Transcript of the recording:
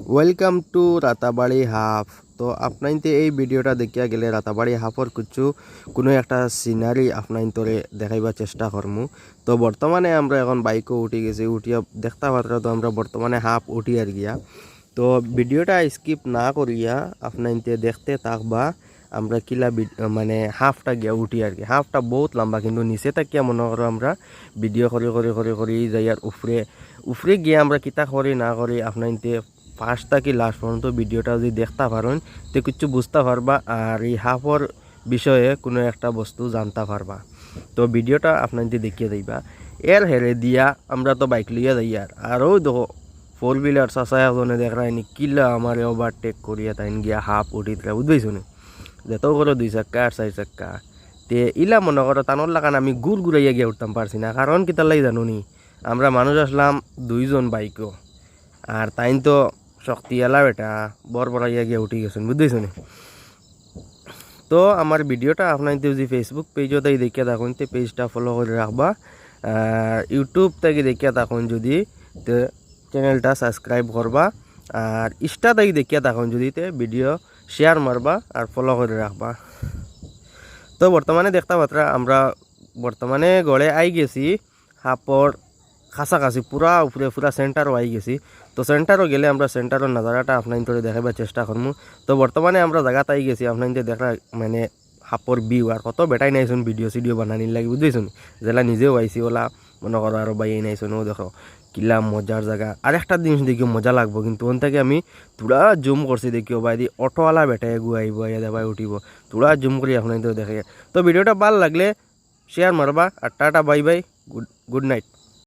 Welcome to Ratabari half. তো আপনাইতে এই ভিডিওটা দেখিয়া গেলে রাতাবাড়ি হাফর কোনো একটা সিনারি আপনাইন্তরে দেখাইবার চেষ্টা করমু। তো বর্তমানে আমরা এখন বাইকও উঠি গেছি, উঠিয়া দেখতে পাত্রা তো আমরা বর্তমানে হাফ উঠি আর গিয়া। তো ভিডিওটা স্কিপ না করিয়া আপনাইতে দেখতে থাকবা আমরা কিলা মানে হাফটা গিয়া উঠি আর কি। হাফটা বহুত লম্বা, কিন্তু নিচে থাকিয়া মনে করো আমরা ভিডিও করি যাই আর উফরে গিয়ে আমরা কিতা করি না করি আপনাইতে ফার্স্ট থাকি লাস্ট পর্যন্ত ভিডিওটা যদি দেখতে পারেন তো কিছু বুঝতে পারবা আর এই হাফর বিষয়ে কোনো একটা বস্তু জানতে পারবা। তো ভিডিওটা আপনাদের দেখিয়ে দিবা। এর হেরে দিয়া আমরা তো বাইক লইয়া যাই আরও দেখো 4 হুইলার চাষা এজনে দেখায়নি কিলা আমার ওভারটেক করিয়া তাইন গিয়া হাফ উঠি দিলা, বুঝবাইছো নি? যেত করে 2 চাক্কা আর 4 চাক্কা তে ইলা মনে করো টানোর লাগান আমি ঘুরাইয়া গিয়ে উঠতাম পারছি না, কারণ কিতার লাগি জানো নি? আমরা মানুষ আসলাম 2জন বাইকও, আর তাইন তো শক্তি এলা বেটা বড়াইয়া গিয়ে উঠি গেছেন, বুঝতেছো নি? তো আমার ভিডিওটা আপনার যদি ফেসবুক পেজও তাই দেখিয়া থাকুন তো পেজটা ফলো করে রাখবা, আর ইউটিউব থেকে দেখিয়া থাকুন যদি তো চ্যানেলটা সাবস্ক্রাইব করবা, আর ইনস্টা থেকে দেখিয়া থাকুন যদি তো ভিডিও শেয়ার মারবা আর ফলো করে রাখবা। তো বর্তমানে দেখতে পাত্রা আমরা বর্তমানে গড়ে আই গেছি হাপর কাছাকাছি, পুরা সেন্টারও আই গেছি। তো সেন্টারও গেলে আমরা সেন্টারের নাজারাটা আপনার ধরে দেখাবার চেষ্টা করবো। তো বর্তমানে আমরা জায়গাতে আই গেছি আপনার দেখা মানে হাপর ভিউ আর কত বেটাই নাইছুন ভিডিও সিডিও বানানির লাগে, বুঝতেছুন? যেলা নিজেও আইসি ওলা মনে করো আরও বাইয়ে নাইছুন, ও দেখো কিলা মজার জায়গা। আর একটা জিনিস দেখিও মজা লাগবো, কিন্তু ওন থেকে আমি পুরা জুম করছি দেখিও ভাই অটোওয়ালা বেটায় গু আইব আইয়া ভাই উঠিব, পুরা জুম করি আপনার দেখে। তো ভিডিওটা ভালো লাগলে শেয়ার মারবা, আর tata bye bye, good night.